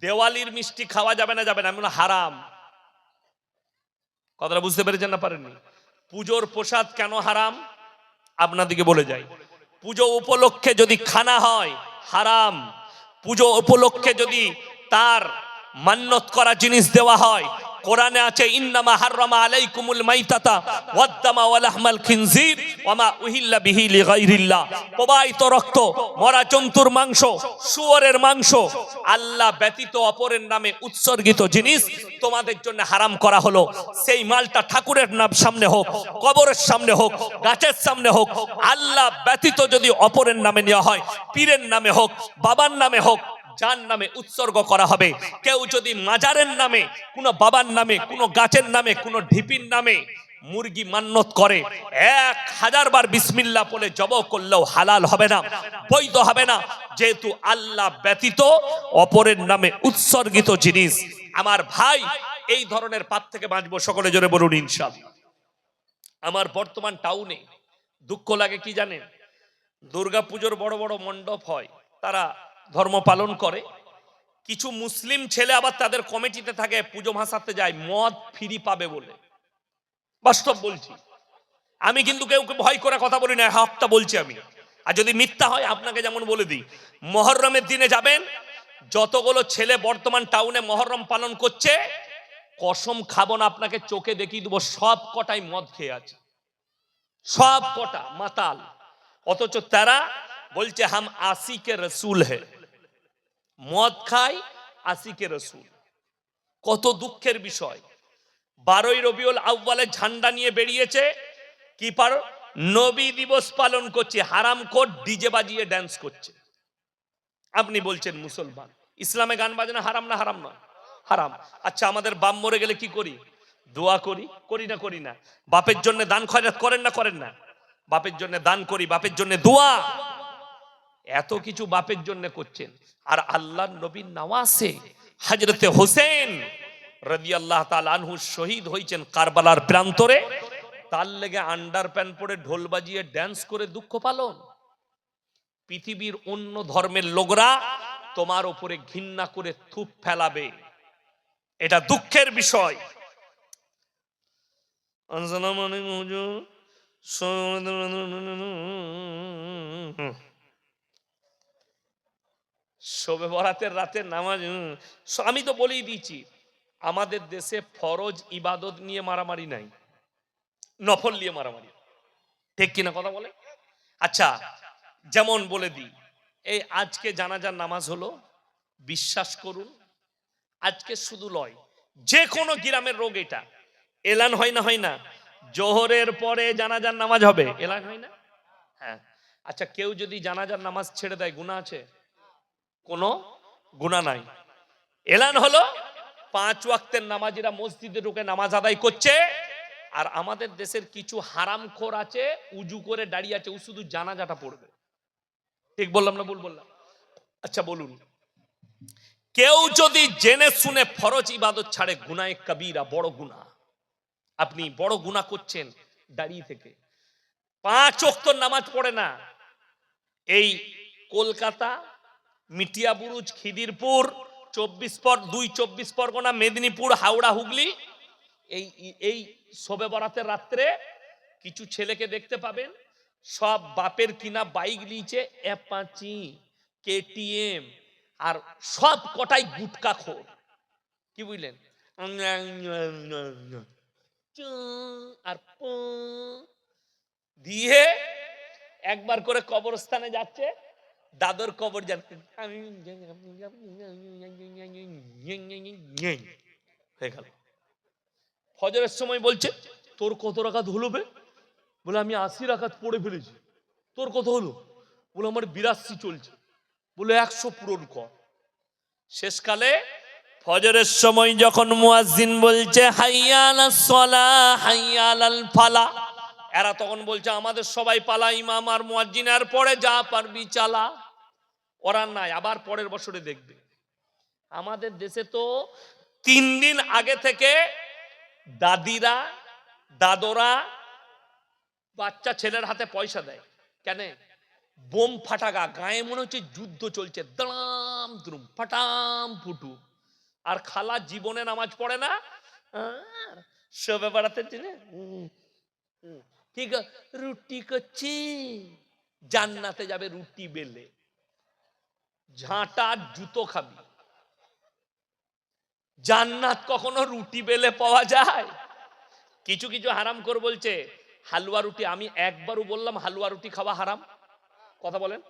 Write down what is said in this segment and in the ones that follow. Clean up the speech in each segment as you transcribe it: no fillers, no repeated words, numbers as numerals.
দেওয়ালির মিষ্টি খাওয়া যাবে না, যাবে না, আমি বললাম হারাম। কথাটা বুঝতে পেরেছেন না পারেননি? পুজোর প্রসাদ কেন হারাম আপনাদেরকে বলে যাই। পুজো উপলক্ষে যদি খানা হয় হারাম। পুজো উপলক্ষে যদি তার মান্নত করা জিনিস দেওয়া হয়, কোরআনে আছে ইন্নামা হাররামা আলাইকুমুল মাইতাতা ওয়াদ-দামা ওয়া লাহমাল খিনজির ওয়া মা উহিল্লা বিহি লিগাইরিল্লাহ। প্রবাহিত রক্ত, মরা জন্তুর মাংস, শুয়োরের মাংস আল্লাহ ব্যতীত অপরের নামে উৎসর্গিত জিনিস তোমাদের জন্য হারাম করা হলো। সেই মালটা ঠাকুরের নাম সামনে হোক, কবরের সামনে হোক, গাছের সামনে হোক, আল্লাহ ব্যতীত যদি অপরের নামে নেওয়া হয়, পীরের নামে হোক, বাবার নামে হোক, যার নামে উৎসর্গ করা হবে, কেউ যদি মাজারের নামে, কোনো বাবার নামে, কোনো গাছের নামে, কোনো ঢিপির নামে মুরগি মান্নত করে, 1000 বার বিসমিল্লাহ বলে জবাই করলেও হালাল হবে না, বৈধ হবে না, যেহেতু আল্লাহ ব্যতীত অপরের নামে উৎসর্গিত জিনিস। আমার ভাই, এই ধরনের পাপ থেকে বাঁচবো, সকলে জোরে বলুন ইনশাআল্লাহ। আমার বর্তমান টাউনে দুঃখ লাগে কি জানেন, দুর্গাপুজোর বড় বড় মণ্ডপ হয়, তারা ধর্ম পালন করে, কিছু মুসলিম ছেলে আবার তাদের কমিটিতে থাকে, পুজো ভাসাতে যায় মদ ফ্রি পাবে বলে। বাস্তব বলছি, আমি কিন্তু কেউ ভয় করে কথা বলি না, হাতটা বলছি আমি। আর যদি মিথ্যা হয় আপনাকে যেমন বলে দিই, মহররমের দিনে যাবেন, যতগুলো ছেলে বর্তমান টাউনে মহররম পালন করছে, কসম খাবো না, আপনাকে চোখে দেখিয়ে দেবো, সব কটাই মদ খেয়ে আছে, সব কটা মাতাল। অথচ তারা বলছে হাম আশিকে রসুল হে, মদ খায় আশিকে রসুল। কত দুঃখের বিষয়। 12ই রবিউল আউয়ালে ঝান্ডা নিয়ে বেরিয়েছে, কি পার নবী দিবস পালন করছে, হারামখোর ডিজে বাজিয়ে ড্যান্স করছে। আপনি বলছেন মুসলমান, ইসলামে গান বাজনা হারাম না? হারাম নয়, হারাম। আচ্ছা, আমাদের বাপ মরে গেলে কি করি? দোয়া করি, করি না? করি না? বাপের জন্য দান খয়রাত করেন না? করেন না? বাপের জন্য দান করি, বাপের জন্য দোয়া, এত কিছু বাপের জন্য করছেন। আর আল্লাহর নবীর নওয়াসে হযরতে হোসেন রাদিয়াল্লাহু তাআলা আনহু শহীদ হয়েছেন কারবালার প্রান্তরে, তার লেগে আন্ডার প্যান্ট পরে ঢোল বাজিয়ে ড্যান্স করে দুঃখ পালন। পৃথিবীর অন্য ধর্মের লোকরা তোমার উপরে ঘৃণা করে থুপ ফেলাবে, এটা দুঃখের বিষয়। শবে বরাতের রাতের নামাজ, আমি তো বলেই দিয়েছি, আমাদের দেশে ফরজ ইবাদত নিয়ে মারামারি নাই, নফল নিয়ে মারামারি, ঠিক কিনা কথা বলে? আচ্ছা, যেমন বলে দিই, এই আজকে জানাজার নামাজ হলো, বিশ্বাস করুন, আজকে শুধু লয়, যে কোনো গ্রামের রোগ এটা এলান হয় না? হয় না? জোহরের পরে জানাজার নামাজ হবে, এলান হয় না? হ্যাঁ। আচ্ছা, কেউ যদি জানাজার নামাজ ছেড়ে দেয়, গুনাহ আছে? কোনো গুনাহ নাই। এলান হলো, 5 ওয়াক্তের নামাজিরা মসজিদে ঢুকে নামাজ আদায় করছে, আর আমাদের দেশের কিছু হারামখোর আছে, উজু করে দাঁড়িয়ে আছে, ও শুধু জানাজাটা পড়বে। ঠিক বললাম না ভুল বললাম? আচ্ছা বলুন, কেউ যদি জেনে শুনে ফরজ ইবাদত ছাড়ে, গুনাহে কবিরা, বড় গুনাহ, আপনি বড় গুনাহ করছেন দাঁড়িয়ে থেকে। 5 ওয়াক্ত নামাজ পড়ে না। এই কলকাতা, মিটিয়াবুরুজ, খিদিরপুর, 24 পরগনা, মেদিনীপুর, হাওড়া, হুগলি, এই এই শবে বরাতের রাত্রে কিছু ছেলেকে দেখতে পাবেন, সব বাপের কিনা বাইক নিয়েছে, অ্যাপাচি, কেটিএম, আর সব কটাই গুটকা খোর। কি বুঝলেন? আর দিয়ে একবার করে কবরস্থানে যাচ্ছে, দাদর কবর যাচ্ছে, হয়ে গেল। ফজরের সময় বলছে, তোর কত রাকাত হলো বে? বলে আমি 80 রাকাত পড়ে ফেলেছি। তোর কত হলো? বলে আমার 82 চলছে। বলে 100 পূরণ কর। শেষকালে ফজরের সময় যখন মুয়াজ্জিন বলছে হাইয়া আলাস সালাহ হাইয়া আলাল ফালাহ, এরা তখন বলছে আমাদের সবাই পালা, ইমাম আর মুয়াজ্জিন, আর পরে যা পারবি চালা। ওরা নাই, আবার পরের বছরে দেখবে। আমাদের দেশে তো 3 দিন আগে থেকে দাদিরা, দাদরা বাচ্চা ছেলের হাতে পয়সা দেয়। কেন? বোম ফাটাগা, গায়ে মনে হচ্ছে যুদ্ধ চলছে, দাঁড়াম ধুরাম ধুরুম ফাটাম ফুটু। আর খালা জীবনে নামাজ পড়ে না, শবে বরাতের দিনে ঠিক রুটি করছি, জান্নাতে যাবে রুটি বেলে, ঝাঁটা জুতো খাবি। জান্নাত কখনো রুটি বেলে পাওয়া যায়? কিছু কিছু হারাম করে বলছে হালুয়া রুটি। আমি একবারও বললাম হালুয়া রুটি খাওয়া হারাম? কথা বলেন।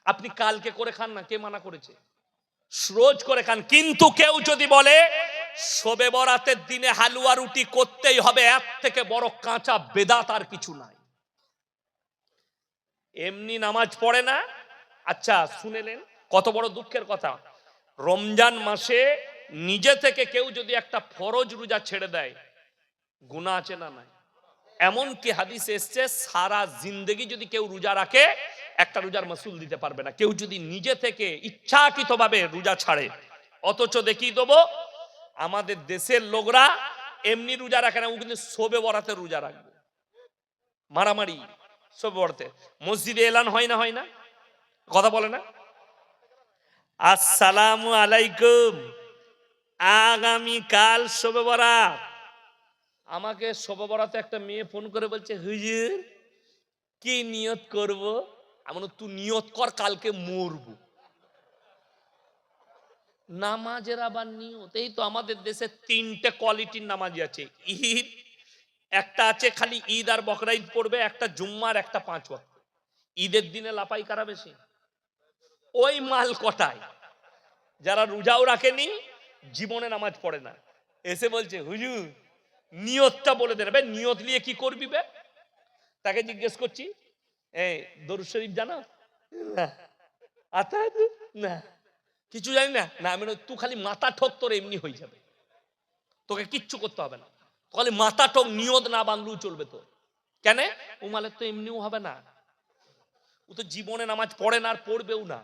আপনি কালকে করে খান না, কে মানা করেছে? রোজ করে খান। কিন্তু কেউ যদি বলে শবে বরাতের দিনে হালুয়া রুটি করতেই হবে, এর থেকে বড় কাঁচা বেদাত আর কিছু নাই। এমনি নামাজ পড়ে না। আচ্ছা শুনেলেন কত বড় দুঃখের কথা, রমজান মাসে নিজে থেকে কেউ যদি একটা ফরজ রোজা ছেড়ে দেয়, গুনাহ আছে না নাই? এমনকি হাদিসে এসছে সারা জিন্দেগি যদি কেউ রোজা রাখে একটা রোজার মাসুল দিতে পারবে না, কেউ যদি নিজে থেকে ইচ্ছাকৃতভাবে রোজা ছাড়ে। অথচ দেখিয়ে দেবো আমাদের দেশের লোকরা এমনি রোজা রাখে না, ও কিন্তু শবে বরাতে রোজা রাখবে। মারামারি শবে বরাতে মসজিদে এলান হয় না, হয় না? কথা বলে না। আসসালামু আলাইকুম, আগামী কাল শবে বরাত। আমাকে শবে বরাতে একটা মেয়ে ফোন করে বলছে হুজুর কি নিয়ত করব? আমি বললাম তুই নিয়ত কর কালকে মরবো। নামাজের আবার নিয়ত? এই তো আমাদের দেশে তিনটে কোয়ালিটির নামাজি আছে। ঈদ একটা আছে খালি ঈদ আর বকরা ঈদ পড়বে, একটা জুম্মার, একটা 5 ওয়াক্ত। ঈদের দিনে লাপাই কারা বেশি? ওই মাল কটায় যারা রোজাও রাখেনি, জীবনে নামাজ পড়ে না, এসে বলছে হুজুর নিয়তটা বলে দেবে। নিয়ত নিয়ে কি করবি বে? তাকে জিজ্ঞেস করছি এই দরুদ শরীফ জানো? না। আতাহাত? না। কিছু জানি না। না। আমি তুই খালি মাথা ঠোক, তোর এমনি হয়ে যাবে, তোকে কিচ্ছু করতে হবে না, খালি মাথা ঠোক, নিয়ত না বাংলু চলবে তো। কেন? উমালের তো এমনিও হবে না, ও তো জীবনে নামাজ পড়ে না আর পড়বেও না,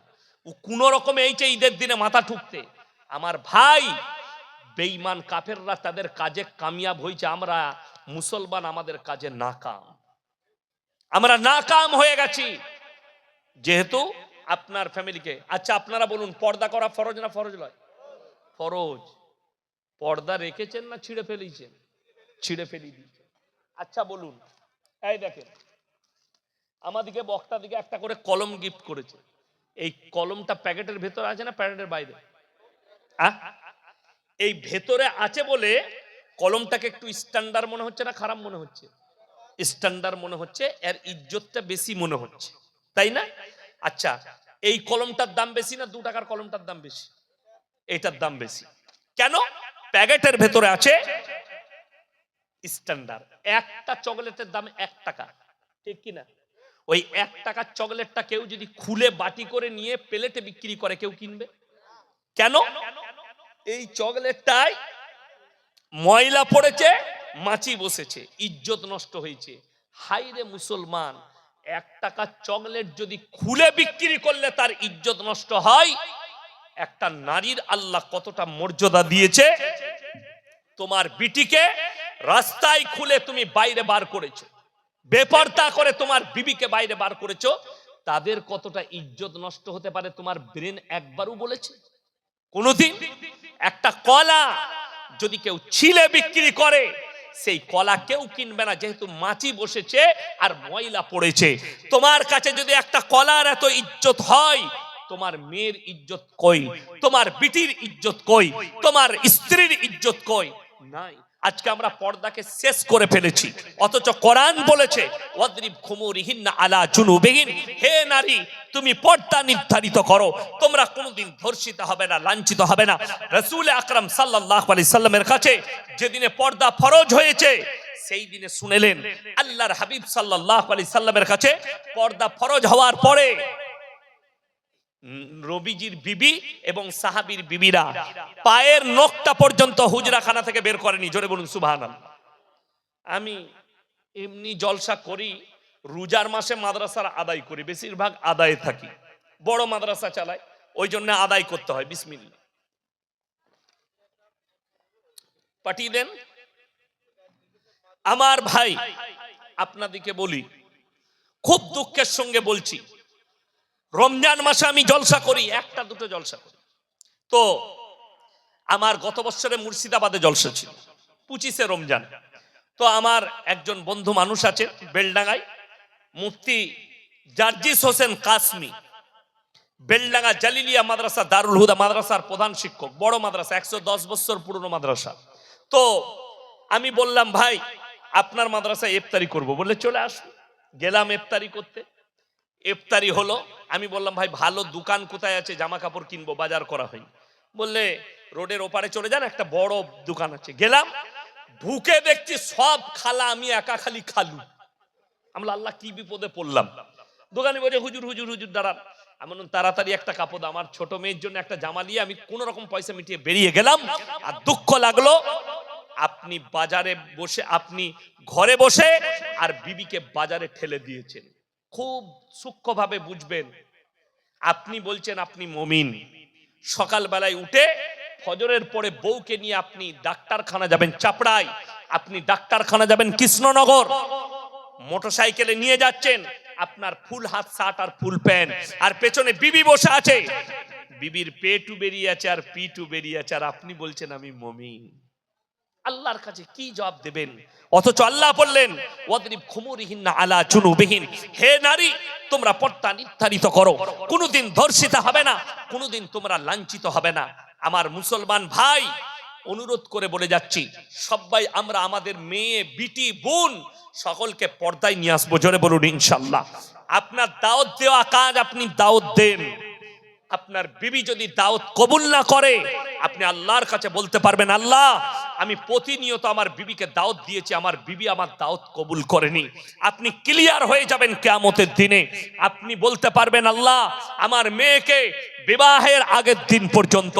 ও কোন রকমে এইটা ঈদের দিনে মাথা ঠুকতে। আমার ভাই বেঈমান কাফেররা তাদের কাজে কামিয়াব হয়েছে, আমরা মুসলমান আমাদের কাজে নাকাম, আমরা নাকাম হয়ে গেছি। যেহেতু আপনার ফ্যামিলিকে, আচ্ছা আপনারা বলুন পর্দা করা ফরজ না ফরজ নয়? ফরজ। পর্দা রেখেছেন না ছিঁড়ে ফেলিয়েছেন? ছিঁড়ে ফেলি দিয়েছেন। আচ্ছা বলুন, এই দেখেন আমাদিকে বক্তা দিকে একটা করে কলম গিফট করেছে। এই কলমটা প্যাকেটের ভেতরে আছে না প্যাকেটের বাইরে? এই ভেতরে আছে বলে কলমটাকে একটু স্ট্যান্ডার্ড মনে হচ্ছে না খারাপ মনে হচ্ছে? স্ট্যান্ডার্ড মনে হচ্ছে, এর ইজ্জতটা বেশি মনে হচ্ছে, তাই না? আচ্ছা এই কলমটার দাম বেশি না 2 টাকার কলমটার দাম বেশি? এটার দাম বেশি। কেন? প্যাকেটের ভেতরে আছে স্ট্যান্ডার্ড। একটা চকলেটের দাম 1 টাকা, ঠিক কিনা? ওই 1 টাকার চকলেটটা কেউ যদি খুলে বাটি করে নিয়ে প্লেটে বিক্রি করে কেউ কিনবে? কেন? এই চকলেটটায় ময়লা পড়েছে, মাছি বসেছে, ইজ্জত নষ্ট হয়েছে। হাইরে মুসলমান, 1 টাকার চকলেট যদি খুলে বিক্রি করলে তার ইজ্জত নষ্ট হয়, একটা নারীর আল্লাহ কতটা মর্যাদা দিয়েছে। তোমার বিটিকে রাস্তায় খুলে তুমি বাইরে বার করেছো, বেপরদা করে তোমার বিবিকে বাইরে বার করেছো, তাদের কতটা ইজ্জত নষ্ট হতে পারে তোমার ব্রেন একবারও বলেছে কোনদিন? একটা কলা যদি কেউ ছিলে বিক্রি করে, সেই কলা কেউ কিনবে না, যেহেতু মাছি বসেছে আর ময়লা পড়েছে। তোমার কাছে যদি একটা কলার এত ইজ্জত হয়, তোমার মেয়ের ইজ্জত কই? তোমার বিটির ইজ্জত কই? তোমার স্ত্রীর ইজ্জত কই? নাই। আজকে আমরা পর্দাকে শেষ করে ফেলেছি, অথচ কোরআন বলেছে ওয়াদরিব খুমুরিহিন্না আলা জুনুবিহিন, হে নারী তুমি পর্দা নির্ধারিত করো, তোমরা কোনোদিন ধর্ষিত হবে না, লাঞ্ছিত হবে না। রাসূল আকরাম সাল্লাল্লাহু আলাইহি সাল্লামের কাছে যেদিনে পর্দা ফরজ হয়েছে, সেই দিনে শুনেলেন আল্লাহর হাবিব সাল্লাল্লাহু আলাইহি সাল্লামের কাছে পর্দা ফরজ হওয়ার পরে নবীজির বিবি এবং সাহাবীর বিবিরা পায়ের নখটা পর্যন্ত হুজরাখানা থেকে বের করেনি। জোরে বলুন সুবহানাল্লাহ। আমি এমনি জলসা করি, রোজার মাসে মাদ্রাসার আদায় করি, বেশিরভাগ আদায়ে থাকি, বড় মাদ্রাসা চালাই, ওই জন্য আদায় করতে হয়। বিসমিল্লাহ পাঠিয়ে দেন। আমার ভাই আপনাদেরকে বলি, খুব দুঃখের সঙ্গে বলছি, রমজান মাসে আমি জলসা করি, একটা দুটো জলসা করি। তো আমার গত বছরে মুর্শিদাবাদে জলসা ছিল 25শে রমজান। তো আমার একজন বন্ধু মানুষ আছে বেলডাঙ্গায়, মুফতি জার্জিস হোসেন কাসমি, বেলডাঙ্গা জালিলিয়া মাদ্রাসা দারুল হুদা মাদ্রাসার প্রধান শিক্ষক, বড় মাদ্রাসা, 110 বছর পুরনো মাদ্রাসা। তো আমি বললাম ভাই আপনার মাদ্রাসায় ইফতারি করব, বলে চলে আসুন। গেলাম ইফতারি করতে, ইফতারি হলো। আমি বললাম ভাই ভালো দোকান কোথায় আছে, জামা কাপড় কিনবো, বাজার করা হয়নি। বললে রোডের ওপারে চলে যান, একটা বড় দোকান আছে। গেলাম, ঢুকে দেখছি সব খালা, আমি একা খালি খালু। আমরা আল্লাহ কি বিপদে পড়লাম। দোকানে বলে হুজুর হুজুর হুজুর দাঁড়ান। আমি বললাম তাড়াতাড়ি একটা কাপড়, আমার ছোট মেয়ের জন্য একটা জামা নিয়ে আমি কোন রকম পয়সা মিটিয়ে বেরিয়ে গেলাম। আর দুঃখ লাগলো, আপনি বাজারে বসে, আপনি ঘরে বসে আর বিবিকে বাজারে ঠেলে দিয়েছেন। খুব সূক্ষ্মভাবে বুঝবেন। আপনি বলছেন আপনি মুমিন, সকালবেলায় উঠে ফজরের পরে বউকে নিয়ে আপনি ডাক্তারখানা যাবেন চাপড়ায়, আপনি ডাক্তারখানা যাবেন কৃষ্ণনগর, মোটরসাইকেলে নিয়ে যাচ্ছেন, আপনার ফুল হাত শার্ট আর ফুল প্যান্ট, আর পেছনে বিবি বসে আছে, বিবির পেটু বেরিয়ে আছে আর পিটু বেরিয়ে আছে, আর আপনি বলছেন আমি মুমিন। আল্লাহর কাছে কি জবাব দেবেন? অথচ আল্লাহ বললেন ওয়াদরিব খুমুরিহিন্না আলা জুনুবিহিন, হে নারী তোমরা পর্দা নির্ধারিত করো, কোনোদিন ধর্ষিতা হবে না, কোনোদিন তোমরা লাঞ্ছিত হবে না। আমার মুসলমান ভাই অনুরোধ করে বলে যাচ্ছি, সবাই আমরা আমাদের মেয়ে বিটি বোন সকলকে পর্দায় নিয়ে আসবো। জোরে বলুন ইনশাআল্লাহ। আপনার দাওয়াত দেওয়া কাজ আপনি দাওয়াত দেন। আপনার বিবি যদি দাওয়াত কবুল না করে, আপনি আল্লাহর কাছে বলতে পারবেন আল্লাহ আমি প্রতিনিয়ত আমার বিবিকে দাওয়াত দিয়েছি, আমার বিবি আমার দাওয়াত কবুল করেনি। আপনি ক্লিয়ার হয়ে যাবেন কিয়ামতের দিনে। আপনি বলতে পারবেন আল্লাহ আমার মেয়েকে বিবাহের আগের দিন পর্যন্ত,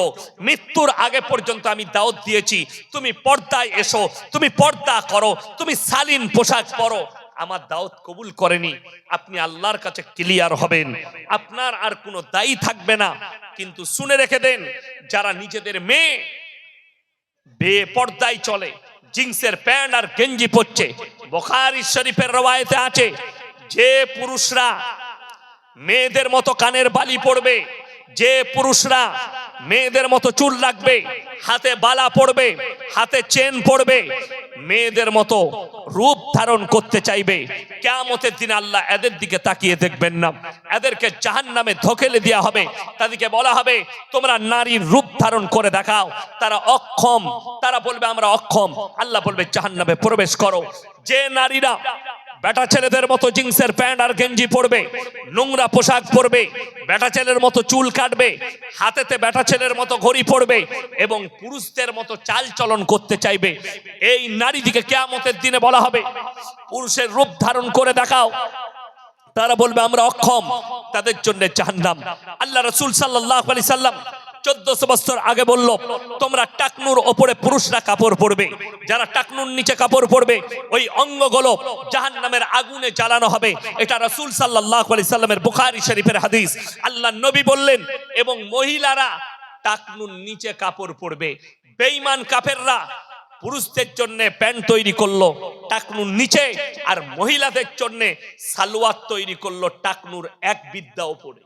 মৃত্যুর আগে পর্যন্ত আমি দাওয়াত দিয়েছি, তুমি পর্দায় এসো, তুমি পর্দা করো, তুমি শালীন পোশাক পরো, আমার দাওয়াত কবুল করেনি। আপনি আল্লাহর কাছে ক্লিয়ার হবেন, আপনার আর কোনো দায়ী থাকবে না। কিন্তু শুনে রেখে দেন, যারা নিজেদের মেয়ে বেপর্দায় চলে, জিন্সের প্যান্ট আর গেঞ্জি পরছে, বুখারী শরীফের রওয়ায়েতে আছে যে পুরুষরা মেয়েদের মতো কানের বালি পরবে, যে পুরুষরা মেয়েদের মতো চুল রাখবে, হাতে বালা পরবে, হাতে চেন পরবে, মেয়েদের মতো রূপ ধারণ করতে চাইবে, কিয়ামতের দিন আল্লাহ এদের দিকে তাকিয়ে দেখবেন না, এদেরকে জাহান্নামে ধকেলে দেওয়া হবে। তাদেরকে বলা হবে তোমরা নারীর রূপ ধারণ করে দেখাও। তারা অক্ষম, তারা বলবে আমরা অক্ষম। আল্লাহ বলবে জাহান্নামে প্রবেশ করো। যে নারীরা বেটা ছেলেদের মতো জিন্সের প্যান্ট আর গেঞ্জি পরবে, নোংরা পোশাক পরবে, বেটা ছেলের মতো চুল কাটবে, হাতেতে বেটা ছেলের মতো ঘড়ি পরবে এবং পুরুষদের মতো চাল চলন করতে চাইবে, এই নারীদিকে কিয়ামতের দিনে বলা হবে পুরুষের রূপ ধারণ করে দেখাও। তারা বলবে আমরা অক্ষম, তাদের জন্য জাহান্নাম। আল্লাহ রাসূল সাল্লাল্লাহু আলাইহি সাল্লাম 1400 বছর আগে বলল তোমরা টাকনুর ওপরে পুরুষরা কাপড় পরবে, যারা টাকনুর নিচে কাপড় পরবে ওই অঙ্গগুলো জাহান্নামের আগুনে জ্বালানো হবে। এটা রাসূল সাল্লাল্লাহু আলাইহি সাল্লামের বুখারী শরীফের হাদিস। আল্লাহ নবী বললেন এবং মহিলারা টাকনুর নিচে কাপড় পরবে। বেঈমান কাফেররা পুরুষদের জন্য প্যান্ট তৈরি করলো টাকনুর নিচে, আর মহিলাদের জন্য সালোয়ার তৈরি করলো টাকনুর এক বিদ্যা উপরে।